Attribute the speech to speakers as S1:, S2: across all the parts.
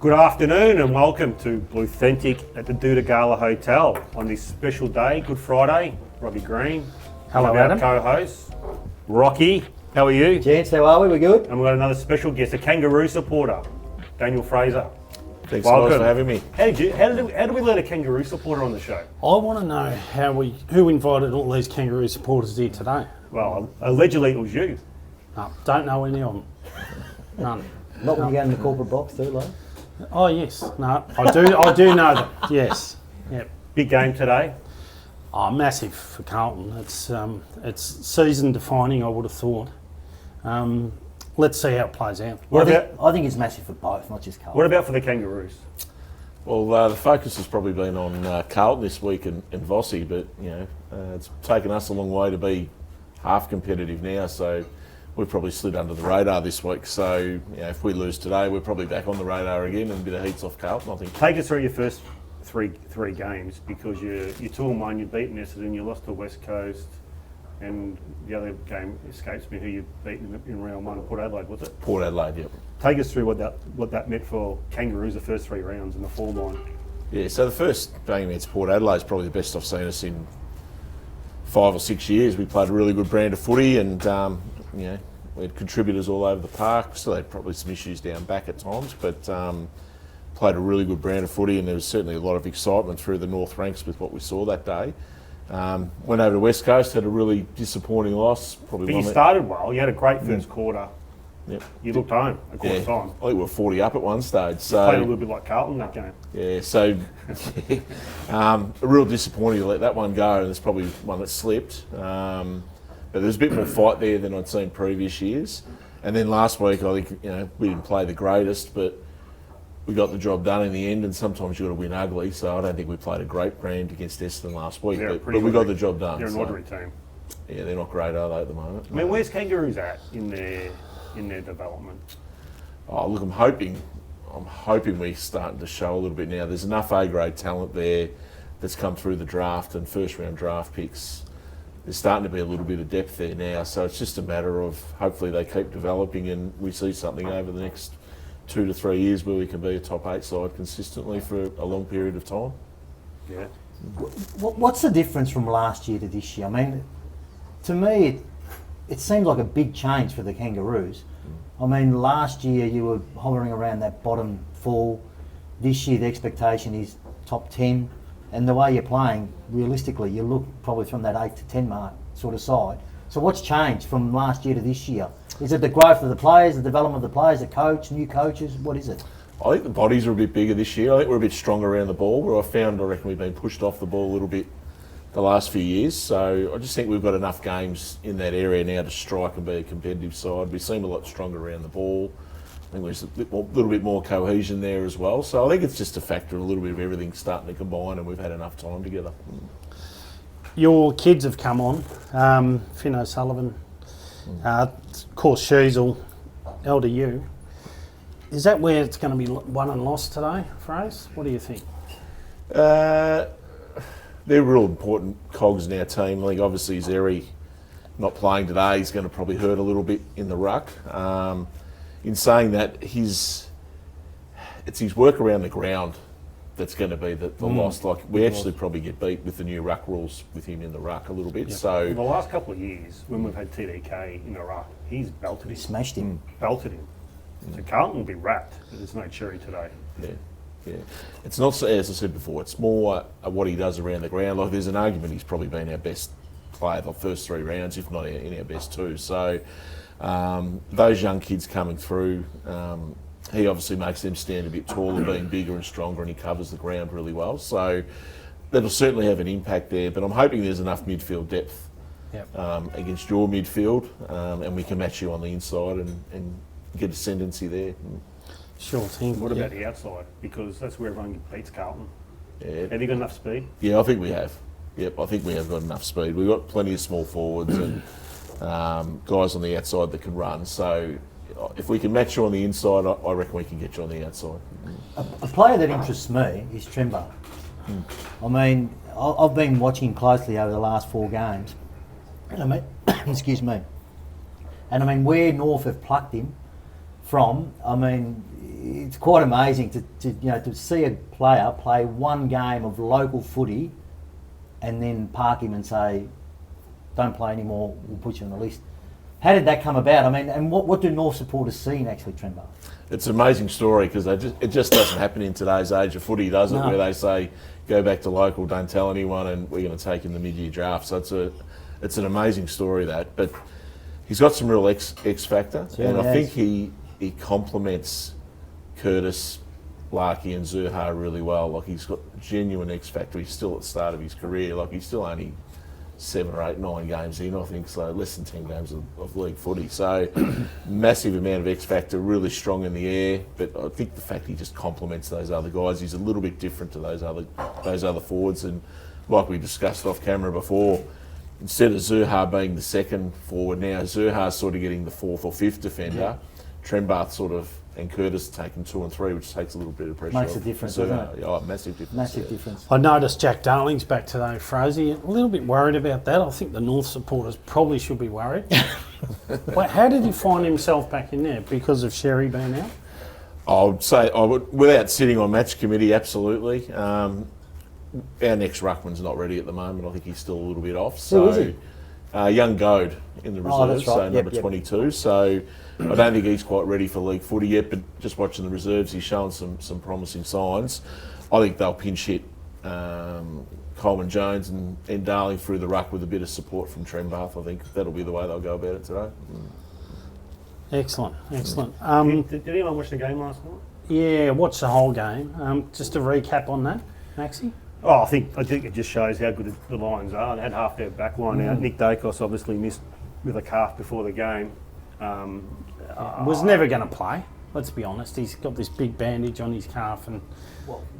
S1: Good afternoon and welcome to Bluethentic at the Doutta Galla Hotel on this special day, Good Friday. Robbie Green.
S2: Hello,
S1: our
S2: Adam.
S1: co-host. Rocky, how are you?
S3: Gents, how are we? We good?
S1: And we've got another special guest, a kangaroo supporter, Daniel Fraser.
S4: Thanks guys for having me.
S1: How did we let a kangaroo supporter on the show?
S2: I want to know who invited all these kangaroo supporters here today.
S1: Well, allegedly it was you.
S2: No, don't know any of them. None.
S3: Not when you go in the corporate box too, like.
S2: Oh yes, no, I do know them. Yes, yep.
S1: Big game today.
S2: Oh, massive for Carlton. It's season defining, I would have thought. Let's see how it plays out.
S3: I think it's massive for both, not just Carlton.
S1: What about for the Kangaroos?
S4: Well, the focus has probably been on Carlton this week and Vossi, but it's taken us a long way to be half competitive now. So we've probably slid under the radar this week. So if we lose today, we're probably back on the radar again and a bit of heats off Carlton, I think.
S1: Take us through your first three games, because you're 2-1, you beat Essendon, you lost to West Coast, and the other game escapes me who you beat in round one. Port Adelaide, was it?
S4: Port Adelaide, yep.
S1: Take us through what that meant for Kangaroos the first 3 rounds in the form line. Yeah,
S4: so the first game against Port Adelaide is probably the best I've seen us in 5 or 6 years. We played a really good brand of footy, and we had contributors all over the park. Still had probably some issues down back at times, but played a really good brand of footy, and there was certainly a lot of excitement through the North ranks with what we saw that day. Went over to West Coast, had a really disappointing loss.
S1: But you started well. You had a great first quarter.
S4: Yep.
S1: You looked home a quarter time.
S4: I think we were 40 up at one stage.
S1: So played a little bit like Carlton that game.
S4: Yeah, so a real disappointing to let that one go, and it's probably one that slipped. But there's a bit more fight there than I'd seen previous years. And then last week, I think we didn't play the greatest, but we got the job done in the end. And sometimes you got to win ugly. So I don't think we played a great brand against Essendon last week, but we got the job done.
S1: They're an ordinary team.
S4: Yeah, they're not great, are they, at the moment?
S1: I mean, where's Kangaroos at in their development?
S4: Oh, look, I'm hoping we're starting to show a little bit now. There's enough A-grade talent there that's come through the draft and first-round draft picks. There's starting to be a little bit of depth there now, so it's just a matter of hopefully they keep developing and we see something over the next 2 to 3 years where we can be a top 8 side consistently for a long period of time.
S1: Yeah.
S3: What's the difference from last year to this year? I mean, to me, it seems like a big change for the Kangaroos. I mean, last year you were hovering around that bottom 4. This year the expectation is top 10. And the way you're playing, realistically, you look probably from that 8 to 10 mark sort of side. So what's changed from last year to this year? Is it the growth of the players, the development of the players, the coach, new coaches? What is it?
S4: I think the bodies are a bit bigger this year. I think we're a bit stronger around the ball, where I reckon we've been pushed off the ball a little bit the last few years. So I just think we've got enough games in that area now to strike and be a competitive side. We seem a lot stronger around the ball. I think there's a little bit more cohesion there as well. So I think it's just a factor of a little bit of everything starting to combine, and we've had enough time together.
S2: Your kids have come on, Finn O'Sullivan, of course Sheasel, LDU. Is that where it's going to be won and lost today for us? What do you think?
S4: They're real important cogs in our team. I think obviously Zeri not playing today is going to probably hurt a little bit in the ruck. In saying that, it's his work around the ground that's going to be the loss. Like we actually probably get beat with the new ruck rules with him in the ruck a little bit.
S1: Yeah.
S4: So
S1: in the last couple of years, when we've had TDK in the ruck, he's belted him.
S3: Smashed him.
S1: Belted him. So Carlton will be wrapped. There's no cherry today.
S4: Yeah. It's not, as I said before, it's more what he does around the ground. Like there's an argument he's probably been our best player the first 3 rounds, if not in our best 2. So those young kids coming through, he obviously makes them stand a bit taller, being bigger and stronger, and he covers the ground really well. So that'll certainly have an impact there. But I'm hoping there's enough midfield depth against your midfield, and we can match you on the inside and get ascendancy there.
S2: Sure thing.
S1: What about the outside? Because that's where everyone beats Carlton.
S4: Yeah.
S1: Have you got enough speed?
S4: Yeah, I think we have. Yep, I think we have got enough speed. We've got plenty of small forwards and guys on the outside that can run. So if we can match you on the inside, I reckon we can get you on the outside.
S3: A player that interests me is Trembo. I mean, I've been watching closely over the last 4 games. And I mean, excuse me. And I mean, where North have plucked him from, I mean, it's quite amazing to see a player play one game of local footy and then park him and say, don't play anymore, we'll put you on the list. How did that come about? I mean, and what do North supporters see in actually Trembar?
S4: It's an amazing story because it just doesn't happen in today's age of footy, does it?
S3: No.
S4: Where they say, go back to local, don't tell anyone, and we're going to take in the mid-year draft. So it's an amazing story, that. But he's got some real X factor, and I think he complements Curtis, Larky and Zurhar really well. Like, he's got genuine X factor. He's still at the start of his career. Like, he's still only 7 or 8, 9 games in, I think, so less than 10 games of league footy. So massive amount of X factor, really strong in the air. But I think the fact he just complements those other guys, he's a little bit different to those other forwards. And like we discussed off camera before, instead of Zurhar being the second forward, now Zurhar's sort of getting the 4th or 5th defender. Yeah. Trembath sort of, and Curtis taking 2 and 3, which takes a little bit of pressure.
S3: Makes a difference, doesn't it?
S4: Oh, massive difference.
S3: Massive difference.
S2: I noticed Jack Darling's back today, Frozy. A little bit worried about that. I think the North supporters probably should be worried. Wait, how did he find himself back in there? Because of Sherry being out?
S4: I would say, without sitting on match committee, absolutely. Our next ruckman's not ready at the moment. I think he's still a little bit off.
S3: Who is he?
S4: Young Goad in the reserves,
S3: that's right.
S4: so number 22. So I don't think he's quite ready for league footy yet, but just watching the reserves, he's showing some promising signs. I think they'll pinch hit Coleman Jones and Darling through the ruck with a bit of support from Trembath. I think that'll be the way they'll go about it today.
S2: Excellent.
S1: Did anyone watch the game last night?
S2: Yeah, watch the whole game. Just a recap on that, Maxie.
S1: Oh, I think it just shows how good the Lions are. They had half their back line out. Nick Dacos obviously missed with a calf before the game.
S2: Was never going to play, let's be honest. He's got this big bandage on his calf. And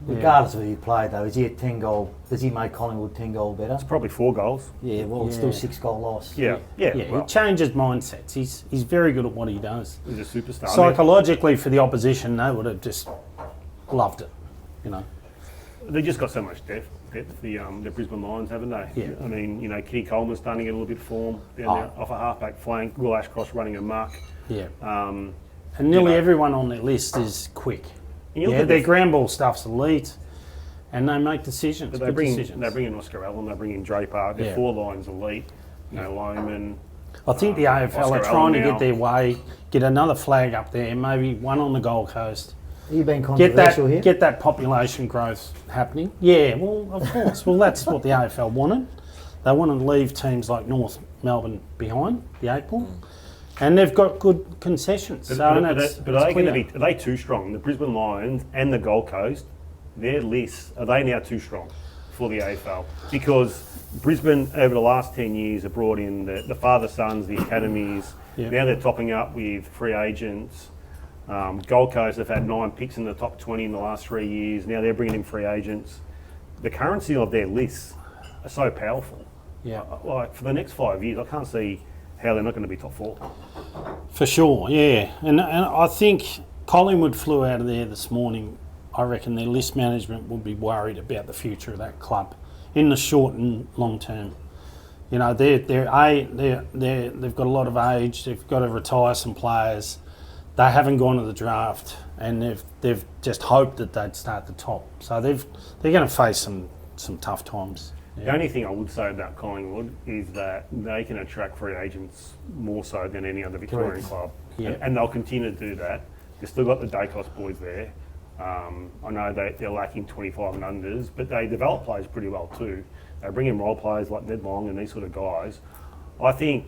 S3: Regardless of who you play, though, is he a 10 goal? Does he make Collingwood 10 goal better?
S1: It's probably 4 goals.
S3: Yeah, well, it's still 6 goal loss.
S1: Yeah.
S2: He changes mindsets. He's very good at what he does.
S1: He's a superstar.
S2: Psychologically, for the opposition, they would have just loved it, you know.
S1: They just got so much depth. The Brisbane Lions, haven't they?
S2: Yeah.
S1: I mean, Kitty Coleman's starting to get a little bit of form down there off a halfback flank. Will Ashcross running amok.
S2: Yeah. And nearly everyone on their list is quick. Their ground ball stuff's elite, and they make decisions.
S1: They bring in Oscar Allen, they bring in Draper. Their 4 lines elite. Loman.
S2: I think the AFL
S1: Oscar
S2: are trying to
S1: Allen
S2: get their way, get another flag up there, maybe one on the Gold Coast.
S3: Are you being controversial here?
S2: Get that population growth happening. Yeah, well, of course. Well, that's what the AFL wanted. They wanted to leave teams like North Melbourne behind, the 8 ball. And they've got good concessions.
S1: But are they too strong? The Brisbane Lions and the Gold Coast, their lists, are they now too strong for the AFL? Because Brisbane, over the last 10 years, have brought in the father-sons, the academies.
S2: Yep.
S1: Now they're topping up with free agents. Gold Coast have had 9 picks in the top 20 in the last 3 years. Now they're bringing in free agents. The currency of their lists are so powerful.
S2: Yeah.
S1: Like, for the next 5 years, I can't see how they're not going to be top 4.
S2: For sure, yeah. And I think Collingwood flew out of there this morning. I reckon their list management will be worried about the future of that club in the short and long term. You know, they've got a lot of age. They've got to retire some players. They haven't gone to the draft, and they've just hoped that they'd start the top. So they're going to face some tough times. Yeah.
S1: The only thing I would say about Collingwood is that they can attract free agents more so than any other Victorian club.
S2: Yeah.
S1: And they'll continue to do that. They've still got the Dacos boys there. I know they're lacking 25 and unders, but they develop players pretty well too. They bring in role players like Ned Long and these sort of guys. I think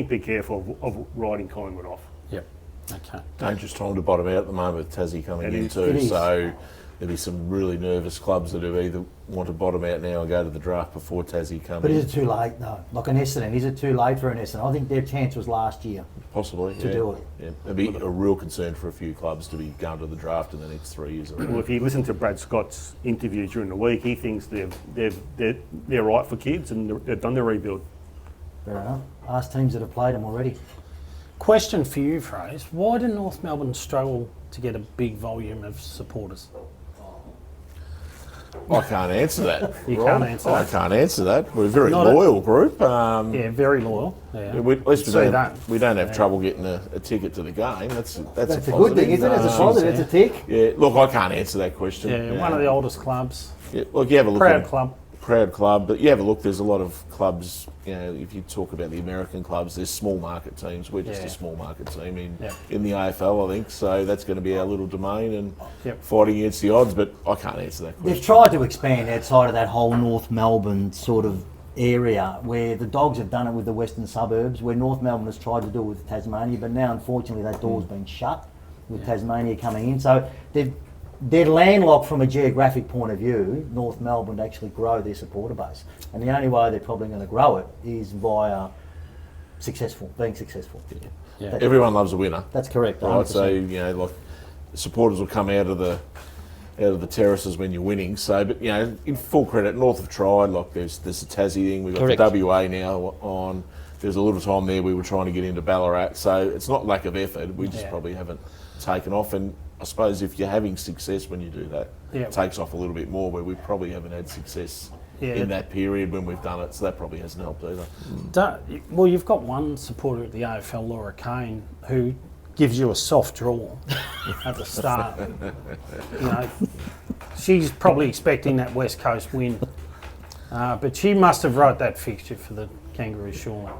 S1: be careful of riding Collingwood off.
S2: Yep. Okay.
S4: Dangerous time to bottom out at the moment with Tassie coming in too. So there'll be some really nervous clubs that have either want to bottom out now and go to the draft before Tassie comes in.
S3: But is it too late though? Like an Essendon, is it too late for an Essendon? I think their chance was last year.
S4: Possibly,
S3: to do it.
S4: Yeah. It'd be a real concern for a few clubs to be going to the draft in the next 3 years.
S1: Well, if you listen to Brad Scott's interview during the week, he thinks they're right for kids and they've done their rebuild.
S3: Fair enough. Ask teams that have played them already.
S2: Question for you, Fraser. Why did North Melbourne struggle to get a big volume of supporters?
S4: I can't answer that.
S2: You
S4: Rob.
S2: can't answer
S4: I
S2: that.
S4: can't answer that. We're a very
S2: Not a-
S4: loyal group.
S2: Yeah, very loyal. Yeah.
S4: At least
S2: See that.
S4: we don't have trouble getting a ticket to the game. That's a
S3: That's a
S4: positive.
S3: good thing, isn't it? It's a positive. It's a tick.
S4: Yeah, look, I can't answer that question.
S2: Yeah, one of the oldest clubs.
S4: Yeah, look, you have a look
S2: Proud
S4: at
S2: club.
S4: proud club, but you have a look. There's a lot of clubs. You know, if you talk about the American clubs, there's small market teams. We're just
S2: Yeah.
S4: a small market team
S2: Yeah.
S4: in the AFL, I think. So that's going to be our little domain and
S2: Yep.
S4: fighting against the odds. But I can't answer that question.
S3: They've tried to expand outside of that whole North Melbourne sort of area where the Dogs have done it with the western suburbs, where North Melbourne has tried to do it with Tasmania, but now unfortunately that door's been shut with Tasmania coming in. So they're landlocked from a geographic point of view, North Melbourne, to actually grow their supporter base. And the only way they're probably going to grow it is via being successful.
S2: Yeah.
S4: Everyone loves a winner.
S3: That's correct.
S4: Right, so
S3: 100%.
S4: you know, like supporters will come out of the terraces when you're winning. So, but you know, in full credit, North have tried. Like there's the Tassie thing. We've got
S3: Correct.
S4: the WA now on. There's a little time there we were trying to get into Ballarat. So it's not lack of effort. We just
S2: Yeah.
S4: probably haven't taken off. And I suppose if you're having success when you do that,
S2: Yeah.
S4: it takes off a little bit more. Where we probably haven't had success
S2: Yeah.
S4: in that period when we've done it. So that probably hasn't helped either.
S2: Well, you've got one supporter at the AFL, Laura Kane, who gives you a soft draw at the start. You know, she's probably expecting that West Coast win, but she must have wrote that fixture for the Kangaroos, surely.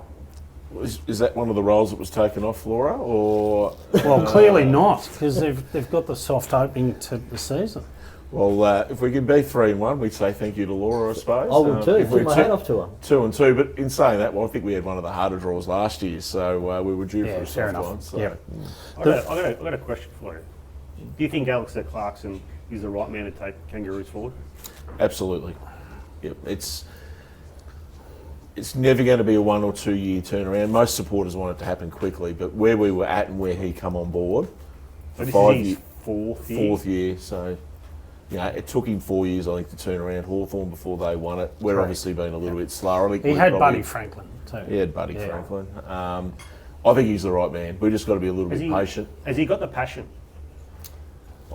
S4: Is that one of the roles that was taken off, Laura, or?
S2: Well, clearly not, because they've got the soft opening to the season.
S4: Well, if we can be 3-1, we'd say thank you to Laura, I suppose.
S3: I would too.
S4: If
S3: Tip
S4: we're
S3: my hat off to her.
S4: 2-2, but in saying that, well, I think we had one of the harder draws last year, so we were due
S2: Yeah,
S4: for a
S2: fair
S4: soft
S2: enough.
S4: one. So.
S2: Yep.
S1: I've got a question for you. Do you think Alistair Clarkson is the right man to take Kangaroos forward?
S4: Absolutely. Yep. It's never going to be a 1 or 2 year turnaround. Most supporters want it to happen quickly, but where we were at and where he come on board,
S1: So this
S4: 5
S1: is his
S4: year,
S1: fourth year.
S4: so you know, it took him 4 years, I think, to turn around Hawthorn before they won it. We're
S2: Correct.
S4: obviously been a little bit slower. I think
S2: He
S4: we
S2: had
S4: probably-
S2: Buddy Franklin too.
S4: He had Buddy
S2: Yeah.
S4: Franklin. I think he's the right man. We've just got to be a little bit patient.
S1: Has he got the passion?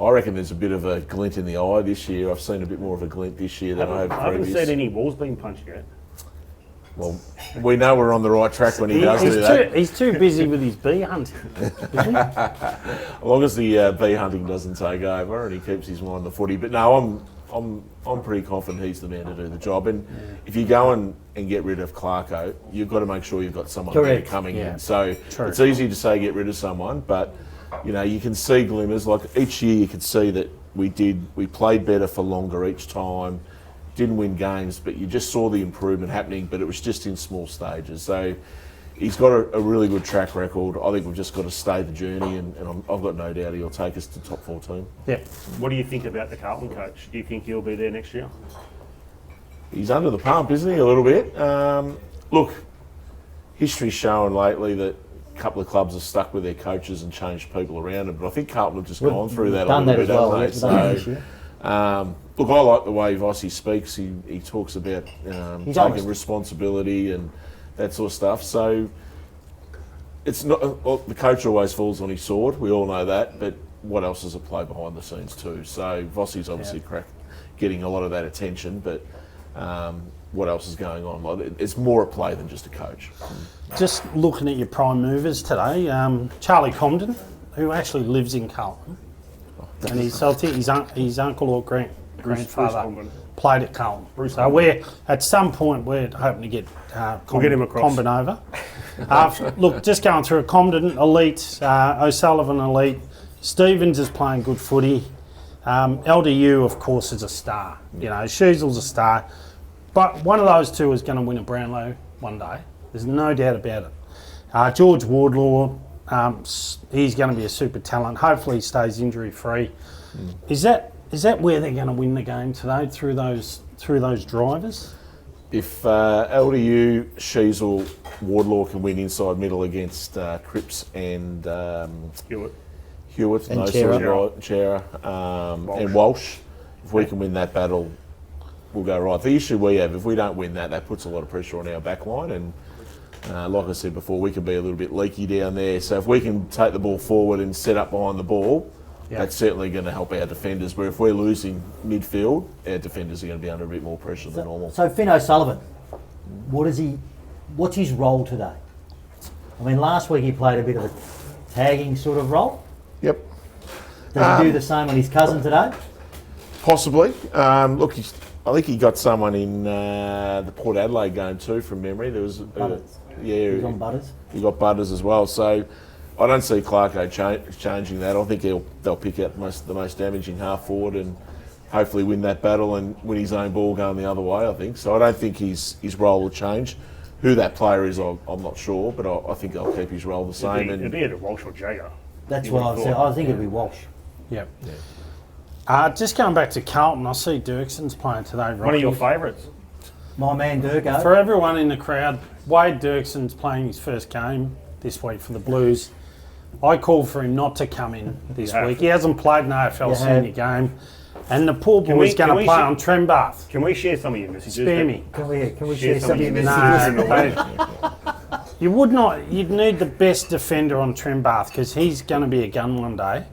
S4: I reckon there's a bit of a glint in the eye this year. I've seen a bit more of a glint this year than I have
S1: I haven't
S4: previous.
S1: seen any walls being punched yet.
S4: Well, we know we're on the right track when he does do that.
S2: He's too busy with his bee hunting, isn't he?
S4: As long as the bee hunting doesn't take over and he keeps his mind on the footy. But no, I'm pretty confident he's the man to do the job. And if you go and get rid of Clarko, you've got to make sure you've got someone there
S3: Correct.
S4: coming
S2: Yeah.
S4: in. So
S2: True.
S4: it's easy to say get rid of someone, but you know, you can see glimmers. Like each year you could see that we played better for longer each time. Didn't win games, but you just saw the improvement happening, but it was just in small stages. So he's got a really good track record. I think we've just got to stay the journey, and I've got no doubt he'll take us to top 14.
S2: Yeah.
S1: What do you think about the Carlton coach? Do you think he'll be there next year?
S4: He's under the pump, isn't he, a little bit? Look, history's shown lately that a couple of clubs have stuck with their coaches and changed people around them, but I think Carlton have just gone through that a
S3: Done
S4: little
S3: that
S4: bit,
S3: as well.
S4: haven't they?
S3: Yes, done that this year.
S4: Look, I like the way Vossi speaks. He talks about
S3: He's
S4: taking
S3: honest.
S4: responsibility and that sort of stuff. So it's not well, the coach always falls on his sword. We all know that, but what else is at play behind the scenes too? So Vossi's obviously getting a lot of that attention, but what else is going on? Like, it's more at play than just a coach.
S2: Just looking at your prime movers today, Charlie Comden, who actually lives in Carlton, and I think his uncle or grandfather
S1: Comden.
S2: played at Carlton. So we're at some point we're hoping to get
S1: We'll get him across.
S2: Comden over. Look, just going through it, Comden elite, O'Sullivan elite, Stevens is playing good footy. LDU, of course, is a star. You know, Sheasel's a star. But one of those two is going to win a Brownlow one day. There's no doubt about it. George Wardlaw, he's going to be a super talent. Hopefully he stays injury free. Is that where they're going to win the game today, through those drivers?
S4: If LDU, Sheasel, Wardlaw can win inside middle against Cripps and Hewitt
S3: And
S4: those
S3: Chera.
S4: sort of Chera, and Walsh, if we can win that battle, we'll go right. The issue we have, if we don't win that puts a lot of pressure on our back line, and like I said before, we can be a little bit leaky down there. So if we can take the ball forward and set up behind the ball,
S2: Yeah.
S4: That's certainly going to help our defenders. Where if we're losing midfield, our defenders are going to be under a bit more pressure than normal.
S3: So Finn O'Sullivan, what's his role today? I mean, last week he played a bit of a tagging sort of role.
S4: Yep.
S3: Does he do the same on his cousin today?
S4: Possibly. Look, I think he got someone in the Port Adelaide game too, from memory. There was
S3: Butters.
S4: Yeah,
S3: He was on Butters.
S4: he got Butters as well. So I don't see Clarko changing that. I think they'll pick out the most damaging half forward and hopefully win that battle and win his own ball going the other way, I think. So I don't think his role will change. Who that player is, I'm not sure, but I think they'll keep his role the same.
S1: It'd be either Walsh or Jagger.
S3: That's
S1: You
S3: what I
S1: would've
S3: said.
S1: thought.
S3: I think it'd be Walsh.
S2: Yep. Just going back to Carlton, I see Dirkson's playing today.
S1: One of your
S2: Rocky.
S1: favourites.
S3: My man Durko.
S2: For everyone in the crowd, Wade Dirkson's playing his first game this week for the Blues. I called for him not to come in this
S1: You have.
S2: week. He hasn't played an AFL
S3: You
S2: senior game. And the poor
S1: Can
S2: boy's
S1: we-
S2: going
S1: can
S2: to
S1: we
S2: play
S1: sh-
S2: on Trembath.
S1: Can we share some of your messages?
S2: Spare me.
S3: Can we
S1: Share
S3: share some of your
S1: something.
S3: messages?
S2: No, you would not. You'd need the best defender on Trembath because he's going to be a gun one day.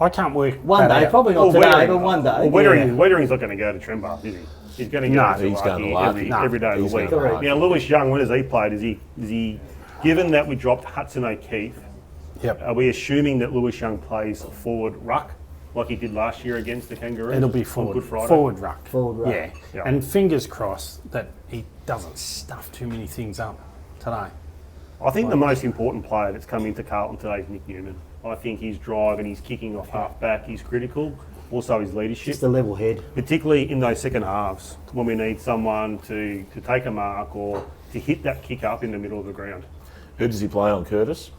S2: I can't work
S3: One
S2: that
S3: day,
S2: out.
S3: probably not today, but one day.
S1: Well,
S2: Yeah.
S1: Wettering's not going to go to Trembath, is he? He's going to go
S2: No,
S1: to
S4: he's going to
S1: Larky
S4: Larky.
S1: every day of
S4: He's
S1: the week.
S4: going
S3: to Larky.
S1: Now, Lewis Young, when has he played? Is he given that we dropped Hudson O'Keefe,
S2: Yep.
S1: are we assuming that Lewis Young plays forward ruck like he did last year against the Kangaroos?
S2: It'll be
S1: on
S2: forward.
S1: Good Friday?
S2: Forward ruck.
S3: Forward ruck.
S2: Yeah.
S1: Yeah.
S2: And fingers crossed that he doesn't stuff too many things up today.
S1: I think the most important player that's come into Carlton today is Nick Newman. I think his drive and his kicking off half back is critical. Also his leadership.
S3: Just a level head.
S1: Particularly in those second halves when we need someone to take a mark or to hit that kick up in the middle of the ground.
S4: Who does he play on, Curtis?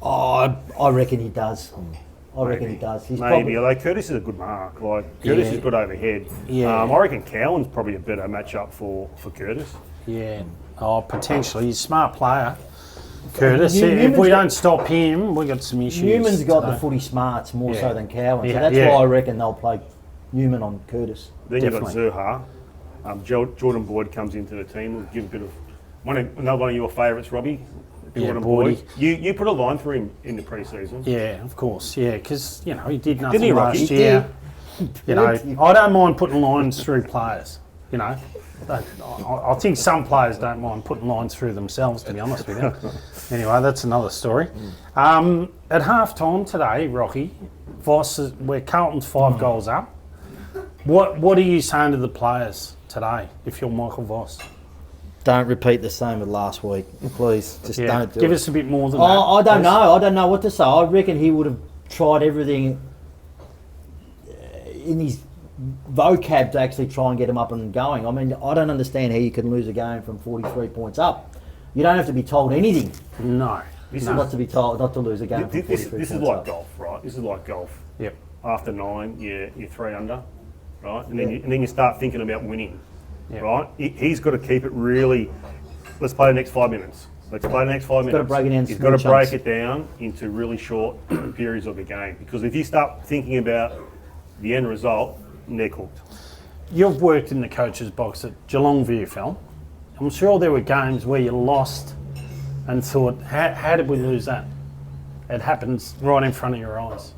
S3: Oh, I reckon he does. I reckon he does. He's
S1: Maybe,
S3: probably,
S1: although Curtis is a good mark. Like Curtis
S2: Yeah.
S1: is good overhead.
S2: Yeah.
S1: I reckon Cowan's probably a better matchup for Curtis.
S2: Yeah. Oh, potentially. He's a smart player. Curtis.
S3: Newman's
S2: If we
S3: got-
S2: don't stop him, we've got some issues.
S3: Newman's got
S2: today.
S3: the footy smarts more
S2: Yeah.
S3: so than Cowan. So
S2: Yeah,
S3: that's
S2: yeah.
S3: why I reckon they'll play Newman on Curtis.
S1: Then you've got
S2: Definitely.
S1: Zerha. Jordan Boyd comes into the team. We'll give a bit of another one of your favourites, Robbie.
S2: Yeah,
S1: Jordan
S2: Boydie.
S1: Boyd. You put a line through him in the pre-season.
S2: Yeah, of course. Yeah, because, he did nothing
S1: he, Rocky?
S2: last
S1: He
S2: year.
S3: did.
S2: I don't mind putting lines through players, I think some players don't mind putting lines through themselves, to be honest with you. Anyway, that's another story. At half-time today, Rocky, where Carlton's 5 goals up, what are you saying to the players today, if you're Michael Voss?
S3: Don't repeat the same as last week, please. Just
S2: Yeah,
S3: don't do
S2: give
S3: it.
S2: us a bit more than
S3: Oh,
S2: that.
S3: I don't
S2: please.
S3: know. I don't know what to say. I reckon he would have tried everything in his vocab to actually try and get him up and going. I mean, I don't understand how you can lose a game from 43 points up. You don't have to be told anything
S2: No.
S1: This
S3: not to be told not to lose a game from 43
S1: This
S3: points
S1: is like
S3: up.
S1: golf, right? This is like golf.
S2: Yep.
S1: After 9, you're 3 under, right? And
S3: Yeah.
S1: then you start thinking about winning,
S2: Yeah.
S1: right? He's got to keep it really. Let's play the next 5 minutes. Let's play the next 5 minutes.
S3: gotta break it down
S1: He's
S3: small
S1: got to break
S3: chunks.
S1: it down into really short periods of the game, because if you start thinking about the end result, they're cooked.
S2: You've worked in the coach's box at Geelong VFL. I'm sure there were games where you lost and thought, how did we lose that? It happens right in front of your eyes.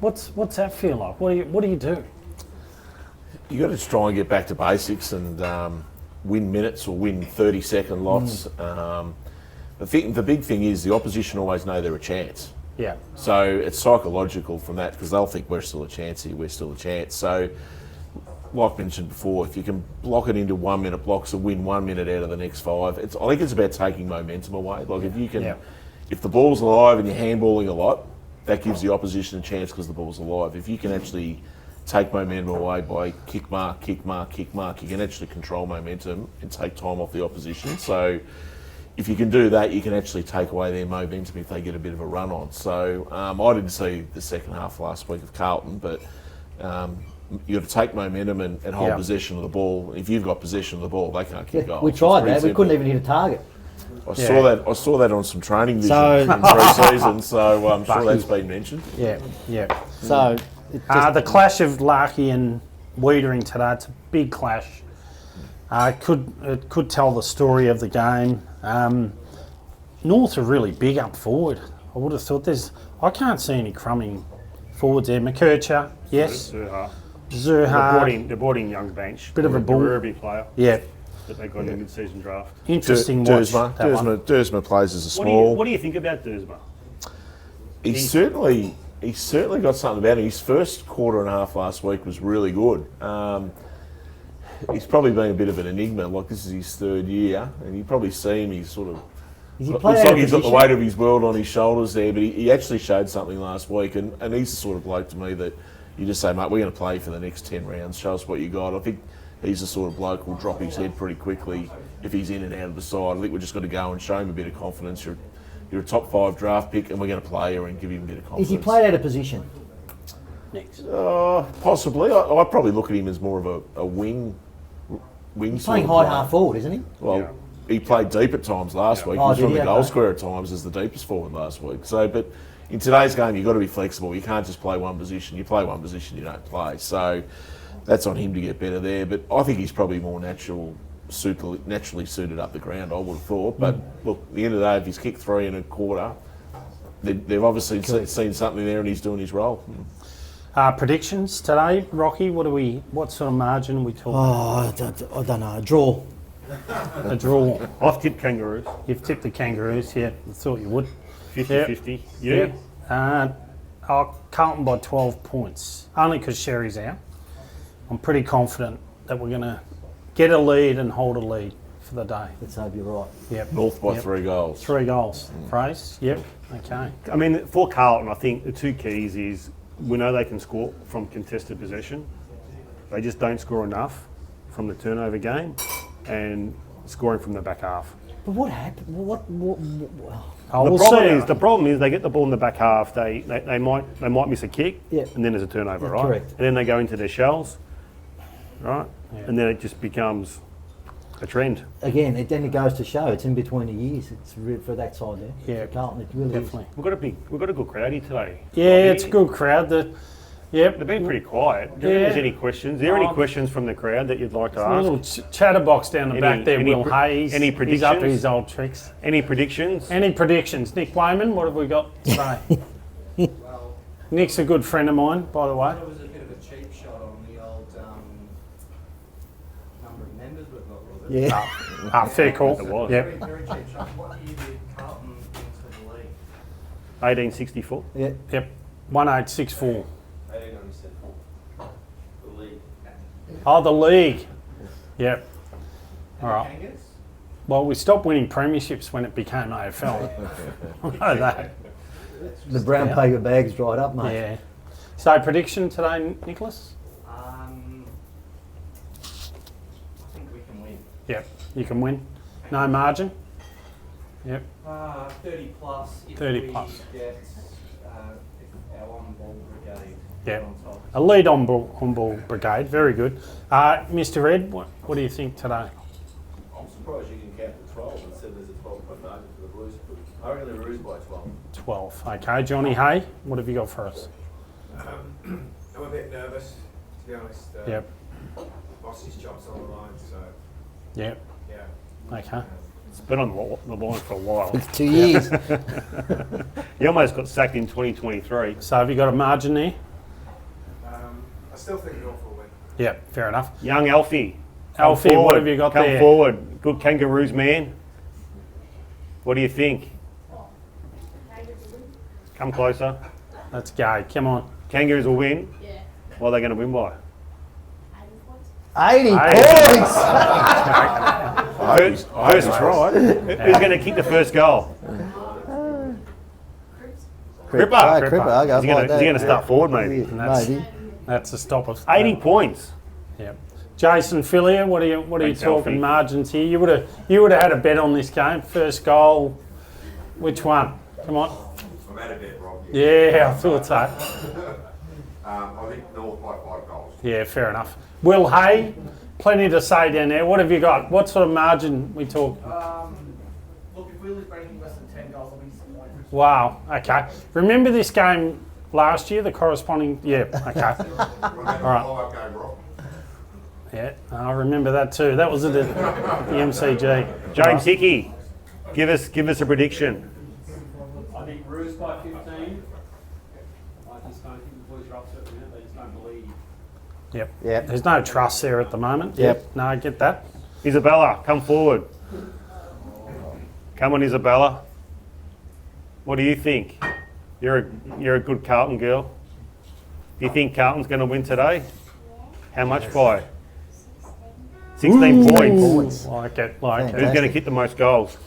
S2: What's that feel like? What do you do?
S4: You got to try and get back to basics and win minutes or win 30-second lots. The big thing is the opposition always know they're a chance.
S2: Yeah.
S4: So it's psychological from that, because they'll think we're still a chance here, we're still a chance. So, like mentioned before, if you can block it into 1 minute blocks and win 1 minute out of the next 5, I think it's about taking momentum away. Like if you can,
S2: Yeah.
S4: if the ball's alive and you're handballing a lot, that gives the opposition a chance because the ball's alive. If you can actually take momentum away by kick mark, kick mark, kick mark, you can actually control momentum and take time off the opposition. So if you can do that, you can actually take away their momentum if they get a bit of a run on. So I didn't see the second half last week of Carlton, but you've got to take momentum and hold
S2: Yeah.
S4: possession of the ball. If you've got possession of the ball, they can't kick
S3: Yeah,
S4: goals.
S3: we
S4: It's
S3: tried
S4: pretty
S3: that. We
S4: simple.
S3: couldn't even hit a target.
S4: I saw that on some training vision
S3: So-
S4: in pre-season, so I'm sure
S2: Bucky.
S4: that's been mentioned.
S2: Yeah. Yeah.
S3: So it just,
S2: The clash of Larky and Wiedering today, it's a big clash. It could tell the story of the game. North are really big up forward. I would have thought I can't see any crumbing forwards there. McKercher, yes.
S1: Zurha.
S2: Zurha,
S1: They brought in young bench.
S2: Bit of a bull.
S1: Ruby player
S2: yeah.
S1: that they got in the mid-season draft.
S2: Interesting watch.
S4: Dersma plays as a small.
S1: What do you think about Dersma?
S4: He's certainly got something about him. His first quarter and a half last week was really good. He's probably been a bit of an enigma. Like, this is his third year, and you probably see him. He's sort of looks like he's got the weight of his world on his shoulders there. But he actually showed something last week, and he's the sort of bloke to me that you just say, mate, we're going to play for the next 10 rounds. Show us what you got. I think he's the sort of bloke who'll drop his head pretty quickly if he's in and out of the side. I think we're just got to go and show him a bit of confidence. You're a top 5 draft pick, and we're going to play you and give him a bit of confidence.
S3: Is he played out of position?
S2: Next.
S4: Possibly. I probably look at him as more of a wing.
S3: He's playing high half forward, isn't he?
S4: Well,
S1: Yeah.
S4: he played deep at times last week.
S3: Oh,
S4: He was
S3: did
S4: from
S3: he?
S4: the goal
S3: Okay.
S4: square at times as the deepest forward last week. So, but in today's game, you've got to be flexible. You can't just play one position. You play one position, you don't play. So that's on him to get better there. But I think he's probably more naturally suited up the ground, I would have thought. But look, at the end of the day, if he's kicked 3 1/4, they've obviously seen something there, and he's doing his role.
S2: Predictions today, Rocky. What sort of margin are we talking?
S3: Oh, I don't know. A draw.
S2: A draw.
S1: I've tipped Kangaroos.
S2: You've tipped the Kangaroos, yeah. I thought you would.
S1: 50-50. You?
S2: Carlton by 12 points. Only because Sherry's out. I'm pretty confident that we're going to get a lead and hold a lead for the day.
S3: Let's hope you're right.
S2: Yep.
S4: North by 3 goals.
S2: 3 goals. Phrase? Yep. Okay.
S1: I mean, for Carlton, I think the two keys is we know they can score from contested possession. They just don't score enough from the turnover game and scoring from the back half.
S3: But what happened?
S1: The problem is they get the ball in the back half. They might miss a kick,
S3: Yeah.
S1: and then there's a turnover,
S3: Yeah,
S1: right?
S3: correct.
S1: And then they go into their shells, right? And then it just becomes a trend.
S3: Again, then it goes to show it's in between the years. It's for that side there.
S2: Yeah,
S3: For Carlton, it really
S2: definitely.
S1: We've got a good crowd here today.
S2: Yeah, it's a good crowd. Yep.
S1: They've been pretty quiet. Do you think there's any questions? Are there any questions from the crowd that you'd like to
S2: A
S1: ask?
S2: little chatterbox down the back there, Will Hayes.
S1: Any
S2: He's up to
S1: predictions?
S2: his old tricks.
S1: Any predictions?
S2: Any predictions? Nick Wayman, what have we got today? Nick's a good friend of mine, by the way.
S5: It was a bit of a cheap shot on the old number of members we've got, was it?
S3: Yeah.
S2: Fair call.
S1: It was.
S2: Yep.
S5: Very, very cheap shot. What year did Carlton into the league?
S1: 1864.
S3: Yeah.
S2: Yep. 1864.
S5: 1894. The league.
S2: Oh, the league. Yep.
S5: And
S2: All right.
S5: the Kangas?
S2: Well, we stopped winning premierships when it became AFL. I know that.
S3: The brown paper bag's dried up, mate.
S2: Yeah. So prediction today, Nicholas?
S5: I think we can win.
S2: Yep. You can win. No margin? Yep.
S5: 30 plus. If
S2: 30
S5: we
S2: plus.
S5: Get our on-ball brigade
S2: Yep.
S5: on top.
S2: A lead on ball brigade. Very good. Mr. Ed, what do you think today?
S6: I'm surprised you can count to 12 and said there's a 12-point margin for the Blues. I reckon the Blues by 12.
S2: 12. Okay. Johnny Hay, what have you got for us?
S7: I'm a bit nervous, to be honest.
S2: Yep.
S7: Boss's job's on the line, so
S2: Yep.
S7: yeah.
S2: Okay.
S1: It's been on the line for a while.
S3: 2 years.
S1: He almost got sacked in 2023.
S2: So have you got a margin there?
S7: I still think North will win.
S2: Yep. Fair enough.
S1: Young Alfie. Come
S2: Alfie, what
S1: forward.
S2: have you got
S1: Come
S2: there?
S1: forward. Good Kangaroos, man. What do you think? Come closer.
S2: Let's go. Come on.
S1: Kangaroos will win.
S8: Yeah.
S1: What are they going to win by?
S3: 80
S2: Hey.
S3: points!
S1: First try. Who's going to kick the first goal? Cripper.
S3: Cripper,
S1: Is he going to start forward, mate?
S3: Maybe.
S2: That's a stopper.
S1: 80 points.
S2: Yep. Jason Fillier, what are you
S1: Thanks,
S2: talking
S1: Alfie.
S2: margins here? You would have had a bet on this game. First goal. Which one? Come on.
S7: I'm at a bit, Rob.
S2: Yeah, I thought so.
S7: I think North by 5 goals.
S2: Yeah, fair enough. Will Hay, plenty to say down there. What have you got? What sort of margin we talk?
S5: Look, if we lose by anything less than 10 goals, I'll be disappointed.
S2: Wow. Okay. Remember this game last year? The corresponding. Yeah. Okay.
S7: Remember
S2: All right.
S7: the blow-up game, Rob?
S2: Yeah, I remember that too. That was at the MCG.
S1: James Hickey, give us a prediction.
S2: I think Roos by 15.
S8: I just don't think the Blues are up to it, man. They just don't believe.
S2: Yep.
S3: Yep.
S2: There's no trust there at the moment.
S3: Yep.
S2: No, I get that.
S1: Isabella, come forward. Come on, Isabella. What do you think? You're a good Carlton girl. Do you think Carlton's going to win today? How much by? 16 points.
S2: Like it, like
S1: Who's going to kick the most goals?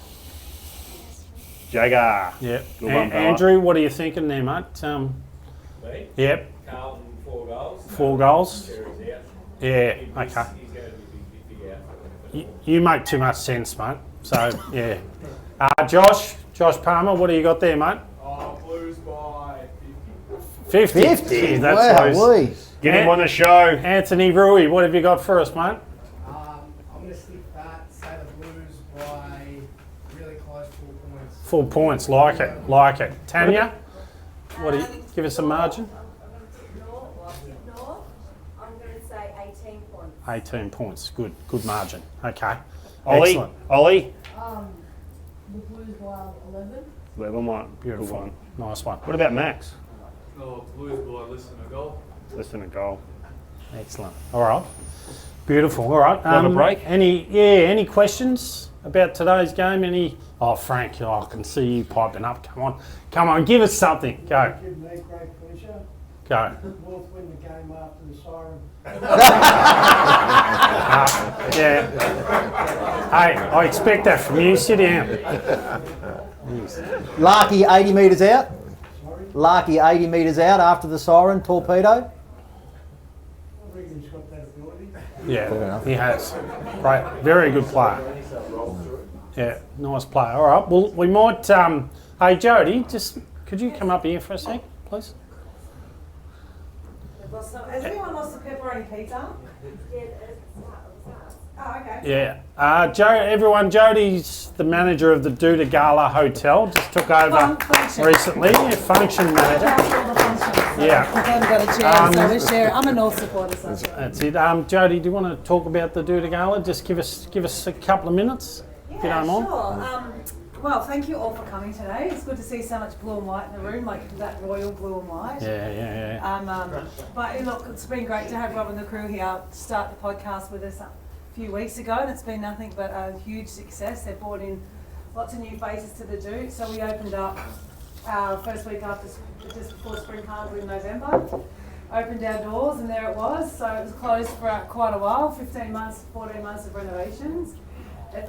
S1: Jagger.
S2: Yep.
S1: Good one, Bella.
S2: Andrew, what are you thinking there, mate?
S6: Me?
S2: Yep.
S6: Carlton, 4 goals.
S2: 4 goals.
S6: Cherry's out.
S2: Yeah.
S6: He's
S2: Okay.
S6: going to be big out.
S2: You make too much sense, mate. So yeah. Josh Palmer, what do you got there, mate?
S5: Blues by
S2: 50.
S3: 50?
S2: Jeez, that's
S3: Wow,
S2: loose.
S3: Louise.
S1: Get him on the show.
S2: Anthony Rui, what have you got for us, mate?
S5: I'm going to stick that, say the Blues by really close 4 points.
S2: 4 points, like it. Tanya, what do you give us a margin?
S9: North, I'm going to say 18 points.
S2: 18 points, good margin. Okay,
S1: Ollie.
S2: excellent,
S1: Ollie.
S9: The Blues by 11.
S1: 11 one.
S2: beautiful,
S1: Good one.
S2: nice one,
S1: What about Max?
S5: Blues by less than a goal.
S1: Less than a goal.
S2: excellent. All right, beautiful. All right,
S1: Want a break?
S2: Any questions about today's game? Frank, I can see you piping up. Come on, give us something. Go.
S10: Give me great pleasure.
S2: Go.
S10: North win the game after the siren.
S2: Yeah. Hey, I expect that from you. Sit down.
S3: Larky 80 metres out.
S10: Sorry,
S3: Larky 80 metres out after the siren, torpedo.
S10: I reckon he's got that ability.
S2: Yeah, he has. Great, very good player. Yeah, nice player. All right, well, we might. Hey, Jody, just could you come up here for a sec, please?
S9: Has anyone lost the pepperoni pizza? Yeah, oh, okay.
S2: Yeah. Jody's the manager of the Doutta Galla Hotel. Just took over recently. Function manager. Yeah.
S11: I haven't got a chair, so we share. I'm a North supporter, so.
S2: That's it. Jody, do you want to talk about the Doutta Galla? Just give us a couple of minutes, if you don't mind.
S11: Sure. Well, thank you all for coming today. It's good to see so much blue and white in the room, like that royal blue and white.
S2: Yeah.
S11: But look, it's been great to have Rob and the crew here start the podcast with us a few weeks ago, and it's been nothing but a huge success. They've brought in lots of new faces to the Doot. So we opened up our first week after, just before Spring Carnival in November. Opened our doors, and there it was. So it was closed for quite a while, 15 months, 14 months of renovations.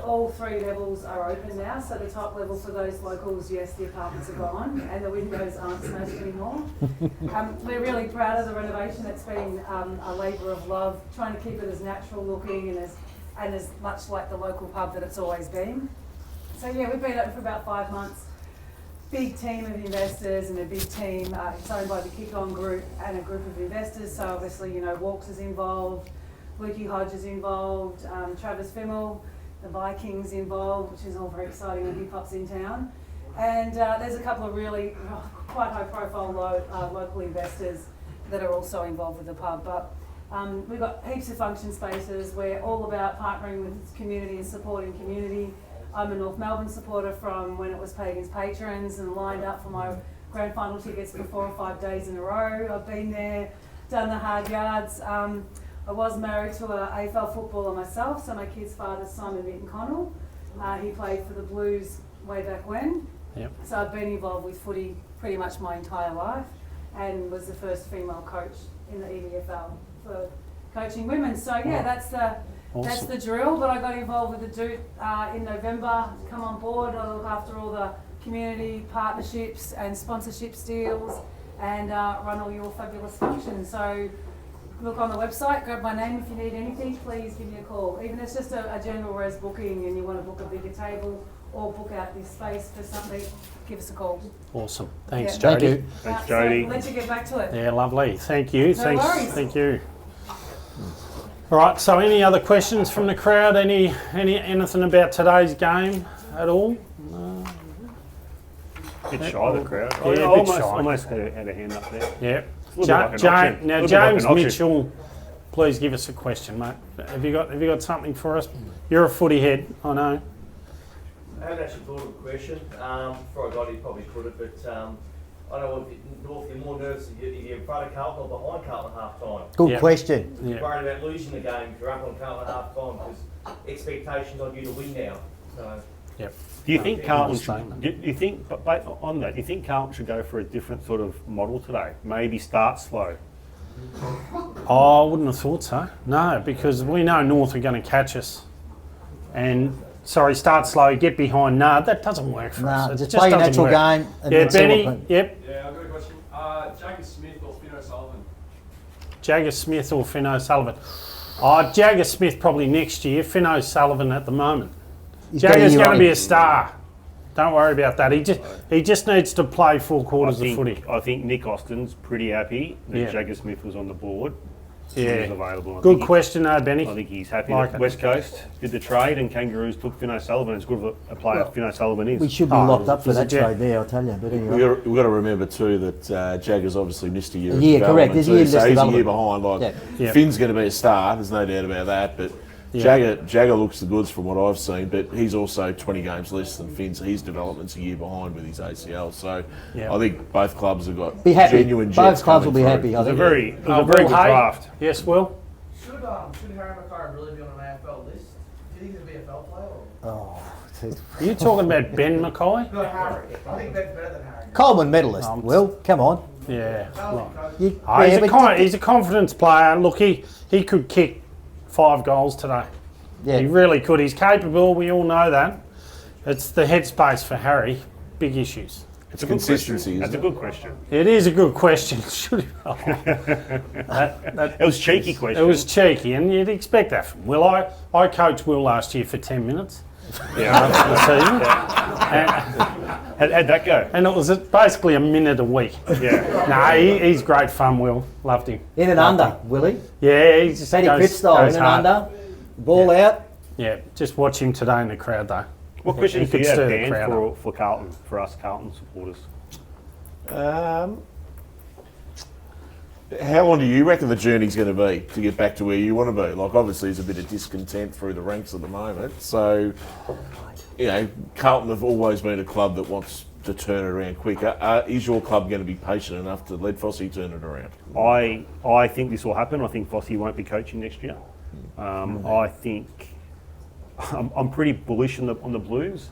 S11: All 3 levels are open now, so the top level for those locals, yes, the apartments are gone and the windows aren't smashed anymore. We're really proud of the renovation. It's been a labour of love, trying to keep it as natural looking and as much like the local pub that it's always been. So yeah, we've been open for about 5 months. Big team of investors and a big team. It's owned by the Kick On Group and a group of investors. So obviously, Walks is involved, Lukey Hodge is involved, Travis Fimmel, the Vikings involved, which is all very exciting when hip hop's in town. And there's a couple of really quite high profile local investors that are also involved with the pub. But we've got heaps of function spaces. We're all about partnering with community and supporting community. I'm a North Melbourne supporter from when it was Pagans Patrons and lined up for my grand final tickets for 4 or 5 days in a row. I've been there, done the hard yards. I was married to an AFL footballer myself, so my kid's father's Simon Mitton Connell. He played for the Blues way back when.
S2: Yep.
S11: So I've been involved with footy pretty much my entire life and was the first female coach in the EDFL for coaching women. So yeah, that's the drill. But I got involved with the Doot in November, come on board. I look after all the community partnerships and sponsorships deals and run all your fabulous functions. So look on the website, grab my name if you need anything, please give me a call. Even if it's just a general res booking and you want to book a bigger table or book out this space for something, give us a call.
S2: Awesome. Thanks,
S11: Yeah.
S2: Jody.
S3: Thank you.
S1: Thanks, Jody.
S11: So let you get back to it.
S2: Yeah, lovely. Thank you.
S11: No worries.
S2: Thank you. All right. So, any other questions from the crowd? Anything about today's game at all?
S1: Bit shy, the crowd.
S2: Yeah, a bit
S1: almost,
S2: shy.
S1: almost had a hand up there.
S2: Yeah.
S1: A little bit like an auction.
S2: Now,
S1: A little bit like
S2: James
S1: an auction.
S2: Mitchell, please give us a question, mate. Have you got something for us? You're a footy head, I know.
S6: I haven't actually thought of a question. Before I got here, probably put it, but I don't know if you're more nervous if you're in front of Carlton or behind Carlton at half time.
S3: Good
S2: Yep.
S3: question.
S2: Yeah.
S6: You're worried about losing the game if you're up on Carlton at half time because expectations on you to win now. So
S2: Yep.
S1: Do you think Carlton
S2: understand
S1: should, do you think, but on that, do you think Carlton should go for a different sort of model today? Maybe start slow?
S2: Oh, I wouldn't have thought so. No, because we know North are going to catch us. And, start slow, get behind. No, that doesn't work for us.
S3: Nah,
S2: It
S3: just play your
S2: doesn't
S3: natural
S2: work.
S3: game. And
S2: Yeah,
S3: then see what
S2: Benny,
S3: happens.
S2: yep.
S8: Yeah, I've got a question. Jagger Smith or Finn O'Sullivan?
S2: Jagger Smith or Finn O'Sullivan? Oh, Jagger Smith probably next year. Finn O'Sullivan at the moment.
S3: He's got a
S2: Jagger's
S3: year
S2: going
S3: on
S2: to be
S3: him.
S2: a star. Don't worry about that. He just needs to play 4 quarters of footy.
S1: I think Nick Austin's pretty happy that
S2: Yeah.
S1: Jagger Smith was on the board.
S2: Yeah.
S1: He was available. I
S2: Good
S1: think
S2: question, though, Benny.
S1: I think he's happy
S2: Like
S1: that
S2: it.
S1: West Coast did the trade and Kangaroos took Finn O'Sullivan. As good of a player Finn O'Sullivan is.
S3: We should be
S2: Oh,
S3: locked up for
S2: he's a
S3: that
S2: jet.
S3: trade there, I'll tell you. But
S4: We've
S3: anyway.
S4: got to remember too that Jagger's obviously missed a year.
S3: A
S4: of
S3: year, correct.
S4: development
S3: There's a
S4: too,
S3: year
S4: so
S3: less
S4: he's a year
S3: development.
S4: behind. Like
S2: Yeah.
S4: Finn's going to be a star. There's no doubt about that. But
S2: Yeah.
S4: Jagger looks the goods from what I've seen. But he's also 20 games less than Finn, so his development's a year behind with his ACL. So
S2: Yeah.
S4: I think both clubs have got
S3: Be happy.
S4: genuine
S3: Both
S4: jets
S3: clubs will
S4: coming
S3: be
S4: through.
S3: happy. I
S1: It was a
S3: think.
S1: very good
S2: Will Hay?
S1: draft.
S2: Yes, Will?
S5: Should Harry Mackay really be on an AFL list? Do you think he's a VFL player or?
S3: Oh,
S2: Are you talking about Ben Mackay?
S5: No, Harry. I think Ben's better than Harry.
S3: Coleman medalist. Will, come on.
S2: Yeah. Well,
S3: You,
S2: oh, he's,
S3: yeah,
S2: a
S3: but
S2: he's a confidence player. Look, he could kick 5 goals today.
S3: yeah.
S2: He really could. He's capable. We all know that. It's the headspace for Harry. Big issues.
S1: It's a good
S4: Consistency,
S1: question. That's a
S4: isn't
S1: good question.
S2: It is a good question. Should he? Oh,
S1: It was a cheeky question.
S2: it was cheeky, and you'd expect that from Will. I coached Will last year for 10 minutes.
S1: Yeah.
S2: The season.
S1: How'd that go?
S2: And it was basically a minute a week.
S1: Yeah.
S2: No, he's great fun, Will. Loved him.
S3: In and
S2: Loved
S3: under,
S2: him.
S3: Willie.
S2: Yeah, he just
S3: Paddy
S2: goes,
S3: Pitt style,
S2: goes
S3: in and
S2: hard.
S3: under. Ball out.
S2: Yeah, just watch him today in the crowd, though.
S1: What questions
S2: He
S1: do
S2: could
S1: you have,
S2: stir the
S1: Dan,
S2: crowd
S1: for Carlton, for us Carlton supporters?
S4: How long do you reckon the journey's going to be to get back to where you want to be? Like, obviously, there's a bit of discontent through the ranks at the moment. So, Carlton have always been a club that wants to turn it around quicker. Is your club going to be patient enough to let Fossey turn it around?
S1: I think this will happen. I think Fossey won't be coaching next year. I think I'm pretty bullish on the Blues,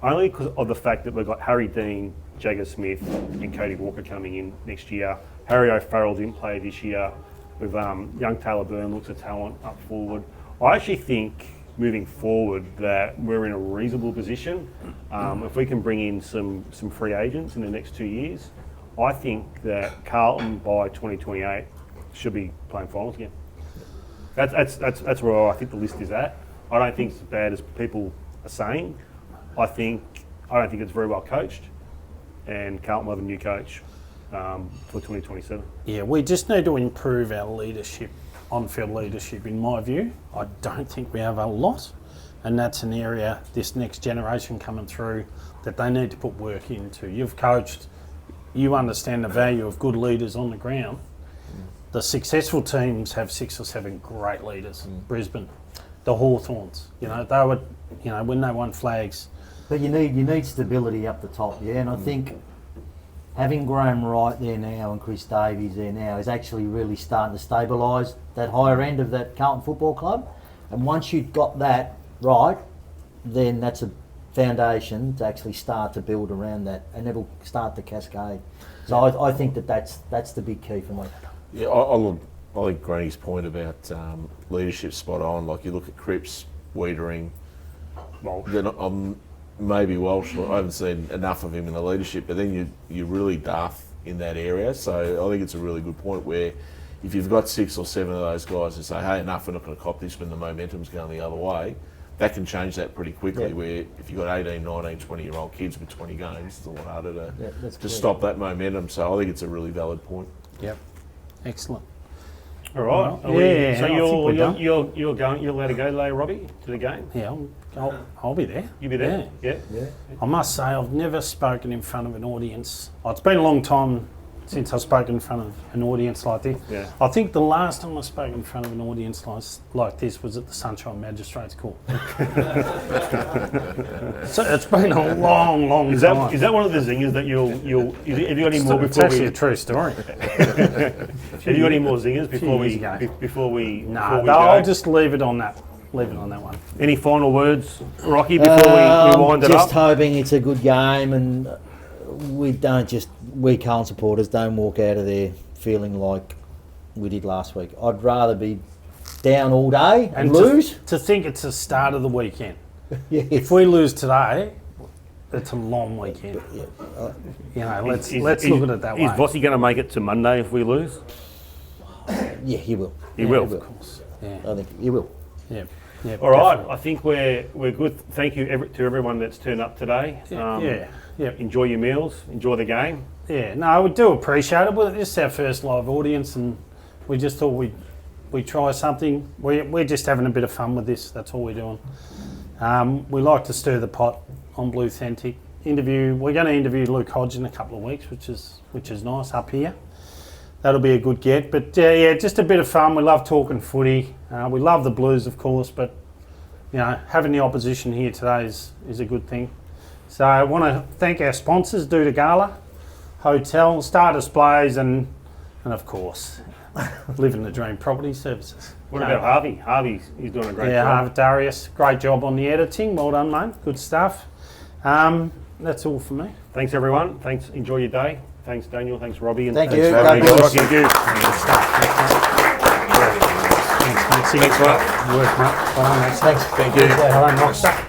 S1: only because of the fact that we've got Harry Dean, Jagger Smith, and Cody Walker coming in next year. Harry O'Farrell didn't play this year. With young Taylor Byrne looks a talent up forward. I actually think moving forward that we're in a reasonable position. If we can bring in some free agents in the next 2 years, I think that Carlton by 2028 should be playing finals again. That's where I think the list is at. I don't think it's as bad as people are saying. I don't think it's very well coached, and Carlton will have a new coach for 2027.
S2: Yeah, we just need to improve our leadership, on-field leadership, in my view. I don't think we have a lot, and that's an area, this next generation coming through, that they need to put work into. You've coached, you understand the value of good leaders on the ground. The successful teams have 6 or 7 great leaders. Brisbane, the Hawthorns, they were, when they won flags.
S3: But you need stability up the top, yeah. And I think having Graham Wright there now and Chris Davies there now is actually really starting to stabilise that higher end of that Carlton Football Club. And once you've got that right, then that's a foundation to actually start to build around that, and it'll start to cascade. So I think that's the big key for me.
S4: Yeah, I think Granny's point about leadership spot on. Like, you look at Cripps, Wiedering, maybe Walsh. I haven't seen enough of him in the leadership, but then you're really daft in that area. So I think it's a really good point where if you've got 6 or 7 of those guys who say, hey, enough, we're not going to cop this when the momentum's going the other way, that can change that pretty quickly. Where if you've got 18, 19, 20-year-old kids with 20 games, it's a lot harder to stop that momentum. So I think it's a really valid point.
S2: Yep. Excellent.
S1: All right. So you're allowed to go today, Robbie, to the game?
S2: Yeah, I'll be there.
S1: You'll be there? Yeah.
S2: I must say, I've never spoken in front of an audience. It's been a long time since I spoke in front of an audience like this.
S1: Yeah.
S2: I think the last time I spoke in front of an audience like this was at the Sunshine Magistrates Court. So it's been a long time.
S1: Is that one of the zingers that you'll have you got any more
S2: It's
S1: before
S2: actually
S1: we
S2: a true story.
S1: have you got any more zingers before we
S2: years ago.
S1: before we
S2: No,
S1: before we
S2: I'll
S1: go?
S2: just leave it on that. Leave it on that one.
S1: Any final words, Rocky, before we wind it
S3: just
S1: up?
S3: hoping it's a good game, and we Carlton supporters don't walk out of there feeling like we did last week. I'd rather be down all day and lose.
S2: To think it's the start of the weekend.
S3: Yes.
S2: If we lose today, it's a long weekend.
S3: Yeah.
S2: You know, let's
S1: Is-
S2: look at it that way.
S1: Is Vossi going to make it to Monday if we lose?
S3: Yeah, he will.
S1: He will.
S2: Of course. Yeah.
S3: I think he will.
S2: Yeah. Yeah.
S1: All right,
S2: definitely.
S1: I think we're good. Thank you to everyone that's turned up today.
S2: Yeah.
S1: Enjoy your meals. Enjoy the game.
S2: Yeah, no, we do appreciate it. Well, this is our first live audience, and we just thought we'd try something. We're just having a bit of fun with this. That's all we're doing. We like to stir the pot on Bluethentic. We're going to interview Luke Hodge in a couple of weeks, which is nice up here. That'll be a good get. But just a bit of fun. We love talking footy. We love the Blues, of course, but you know, having the opposition here today is a good thing. So I want to thank our sponsors, Doutta Galla, Hotel, Star Displays, and of course, Living the Dream Property Services.
S1: What about Harvey? He's doing a great job.
S2: Harvey Darius, great job on the editing. Well done, mate. Good stuff. That's all for me.
S1: Thanks, everyone. Thanks. Enjoy your day. Thanks, Daniel. Thanks, Robbie. And
S3: Thank
S1: thanks,
S3: you.
S1: Robbie.
S3: God bless.
S1: Thank you.
S2: Thanks, mate.
S1: Thanks, mate.
S2: Work, mate. Well done, mate.
S3: Thanks.
S1: Thank you.
S2: Well done, Rockstar.